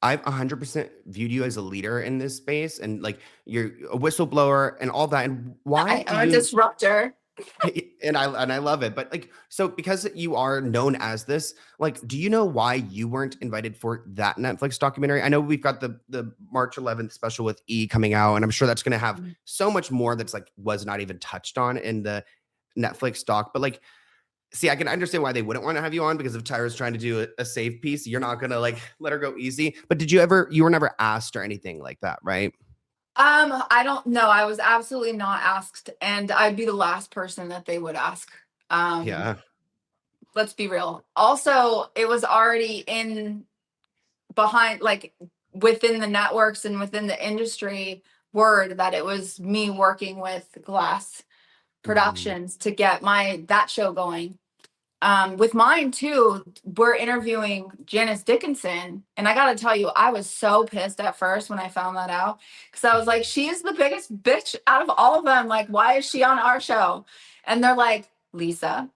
I've 100% viewed you as a leader in this space, and like you're a whistleblower and all that. And why I do am a you disruptor. and I love it. But like, so because you are known as this, like, do you know why you weren't invited for that Netflix documentary? I know we've got the March 11th special with E coming out, and I'm sure that's going to have so much more that's like was not even touched on in the Netflix doc. But like, see, I can understand why they wouldn't want to have you on, because if Tyra's trying to do a safe piece, you're not gonna like let her go easy. But you were never asked or anything like that, right? I don't know. I was absolutely not asked, and I'd be the last person that they would ask. Um, Yeah. let's be real. Also, it was already in behind, like within the networks and within the industry, word that it was me working with Glass Mhm. Productions to get that show going. With mine too, we're interviewing Janice Dickinson, and I gotta tell you, I was so pissed at first when I found that out, because I was like, she is the biggest bitch out of all of them. Like, why is she on our show? And they're like, Lisa,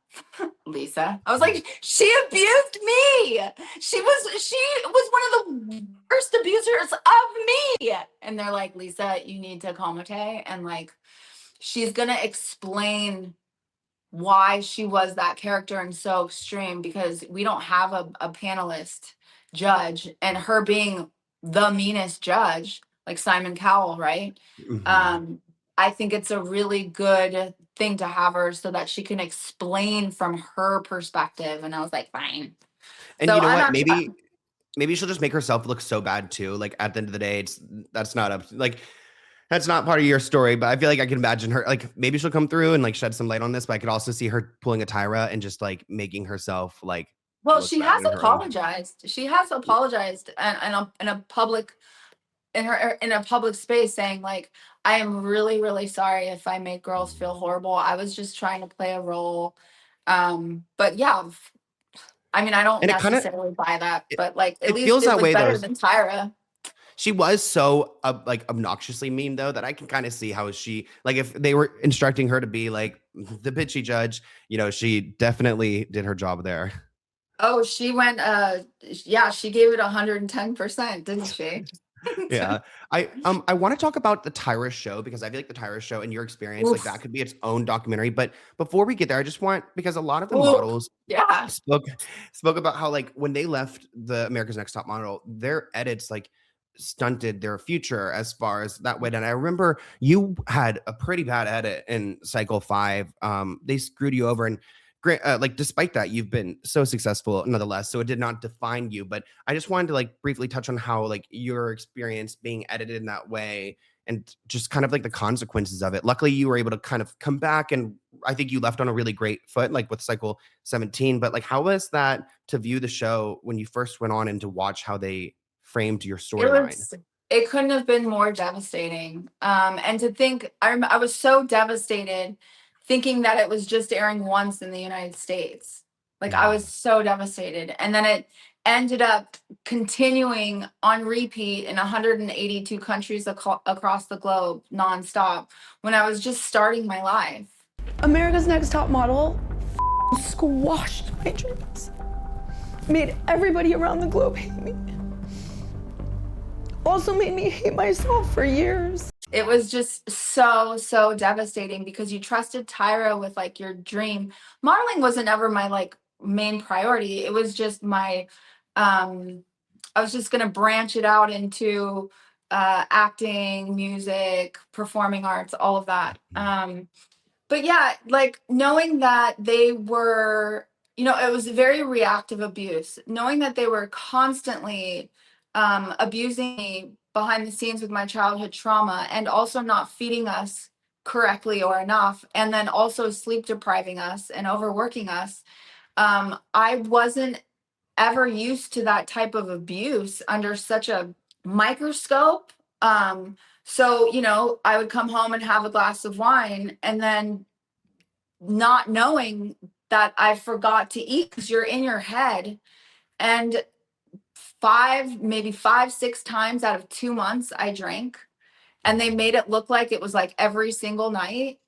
Lisa. I was like, she abused me. She was one of the worst abusers of me. And they're like, Lisa, you need to calmate, and like, she's gonna explain why she was that character and so extreme, because we don't have a panelist judge, and her being the meanest judge like Simon Cowell, right? Mhm. um I think it's a really good thing to have her so that she can explain from her perspective, and I was like, fine. And So you know I'm what? actually Maybe she'll just make herself look so bad too. Like at the end of the day, it's that's not up like that's not part of your story. But I feel like I can imagine her like maybe she'll come through and like shed some light on this. But I could also see her pulling a Tyra and just like making herself like well, look she bad has in her own. apologized. She has apologized, and in a public, in a public space, saying like, I am really really sorry if I make girls feel horrible. I was just trying to play a role. But yeah, I mean, I don't And it kind of necessarily buy that, it, but like, at it least feels it that was way though. better than Tyra. She was so like obnoxiously mean though that I can kind of see how she like if they were instructing her to be like the bitchy judge, she definitely did her job there. Oh, she went yeah, she gave it 110%, didn't she? Yeah. I want to talk about the Tyra show because I feel like the Tyra show and your experience, like that Oof. could be its own documentary. But before we get there, I just want because a lot of the Ooh, models yeah. spoke spoke about how like when they left the America's Next Top Model, their edits like stunted their future as far as that went. And I remember you had a pretty bad edit in cycle 5. They screwed you over and great like despite that you've been so successful nonetheless, so it did not define you. But I just wanted to like briefly touch on how like your experience being edited in that way and just kind of like the consequences of it. Luckily you were able to kind of come back, and I think you left on a really great foot like with cycle 17. But like how was that to view the show when you first went on and to watch how they framed your It storyline? was it couldn't have been more devastating. And to think, I was so devastated thinking that it was just airing once in the United States. Like, I was Mm. so devastated. And then it ended up continuing on repeat in 182 countries across the globe nonstop when I was just starting my life. America's Next Top Model squashed my dreams. Made everybody around the globe hate me. Also made me hate myself for years. It was just so devastating because you trusted Tyra with like your dream. Modeling wasn't ever my like main priority. It was just my I was just gonna branch it out into acting, music, performing arts, all of that. But yeah, like knowing that they were, it was very reactive abuse. Knowing that they were constantly abusing me behind the scenes with my childhood trauma, and also not feeding us correctly or enough, and then also sleep depriving us and overworking us. I wasn't ever used to that type of abuse under such a microscope. So, I would come home and have a glass of wine, and then not knowing that I forgot to eat, because you're in your head. And maybe 5, 6 times out of 2 months, I drank, and they made it look like it was like every single night,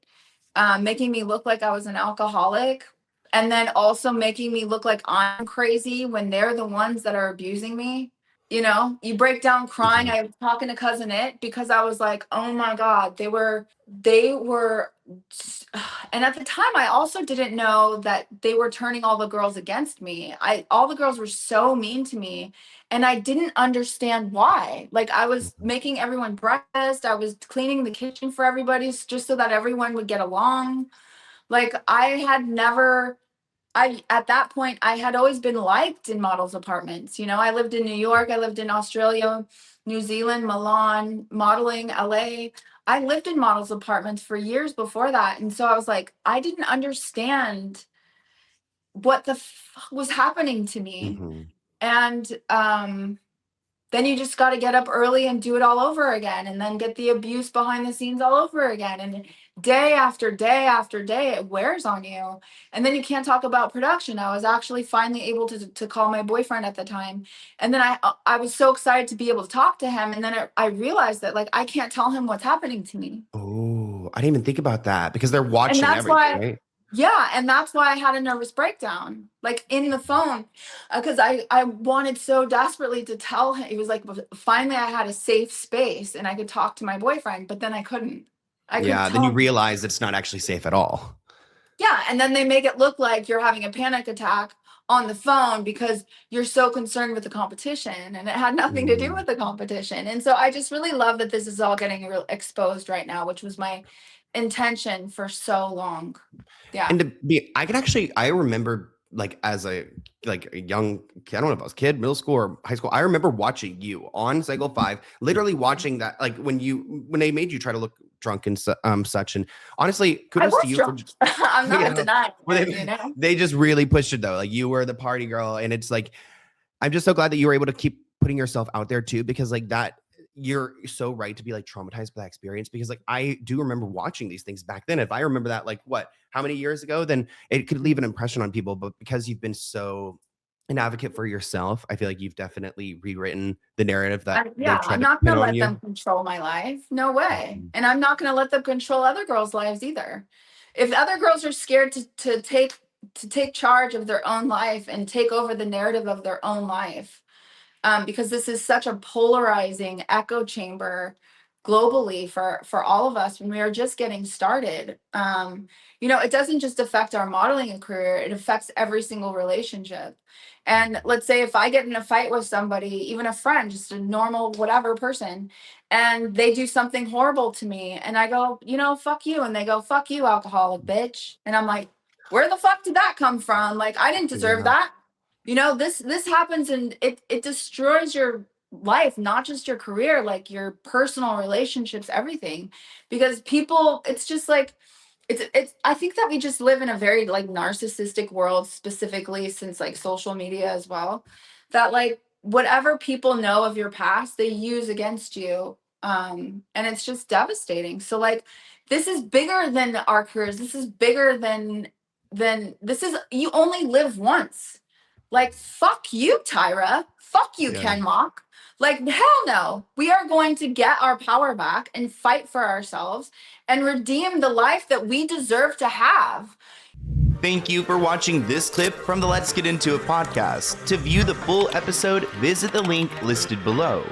making me look like I was an alcoholic, and then also making me look like I'm crazy when they're the ones that are abusing me. You know, you break down crying. Mhm. I was talking to cousin It because I was like, oh my God, they were, and at the time I also didn't know that they were turning all the girls against me. All the girls were so mean to me and I didn't understand why. Like I was making everyone breakfast. I was cleaning the kitchen for everybody just so that everyone would get along. Like at that point, I had always been liked in models' apartments. You know, I lived in New York, I lived in Australia, New Zealand, Milan, modeling, LA. I lived in models' apartments for years before that. And so I was like, I didn't understand what the fuck was happening to me. Mhm. And then you just got to get up early and do it all over again and then get the abuse behind the scenes all over again, and day after day after day it wears on you, and then you can't talk about production. I was actually finally able to call my boyfriend at the time, and then I was so excited to be able to talk to him, and then I realized that like I can't tell him what's happening to me. Oh, I didn't even think about that because they're And watching that's everything, why right? Yeah, and that's why I had a nervous breakdown, like in the phone, because I wanted so desperately to tell him. It was like finally I had a safe space and I could talk to my boyfriend, but then I couldn't. I couldn't Yeah, then tell you him. realize it's not actually safe at all. Yeah, and then they make it look like you're having a panic attack on the phone because you're so concerned with the competition, and it had nothing to do Mm. with the competition. And so I just really love that this is all getting exposed right now, which was my intention for so long. Yeah. And to be, I remember like as a young, I don't know if I was kid, middle school or high school. I remember watching you on Cycle 5, literally watching that, like when they made you try to look drunk and such. And honestly, I kudos to was you for drunk. I'm not yeah. denying Well, it, you know? they just really pushed it though. Like you were the party girl, and it's like I'm just so glad that you were able to keep putting yourself out there too, because like that, you're so right to be like traumatized by that experience, because like I do remember watching these things back then. If I remember that, like what, how many years ago, then it could leave an impression on people. But because you've been so an advocate for yourself, I feel like you've definitely rewritten the narrative that Yeah, they've I'm tried to not pin going to on let them you. control my life. No way. Mhm. And I'm not going to let them control other girls' lives either. If other girls are scared to take charge of their own life and take over the narrative of their own life, because this is such a polarizing echo chamber globally for all of us when we are just getting started. You know, it doesn't just affect our modeling career, it affects every single relationship. And let's say if I get in a fight with somebody, even a friend, just a normal whatever person, and they do something horrible to me, and I go, you know, fuck you, and they go, fuck you, alcoholic bitch, and I'm like, where the fuck did that come from? Like, I didn't deserve Yeah. that. You know, this happens and it destroys your life, not just your career, like your personal relationships, everything. Because people, it's just like it's I think that we just live in a very like narcissistic world, specifically since like social media as well, that like whatever people know of your past, they use against you. And it's just devastating. So like this is bigger than our careers. This is bigger than this is, you only live once. Like, fuck you, Tyra. Fuck you, Yeah. Ken Mock. Like, hell no. We are going to get our power back and fight for ourselves and redeem the life that we deserve to have. Thank you for watching this clip from the Let's Get Into It podcast. To view the full episode, visit the link listed below.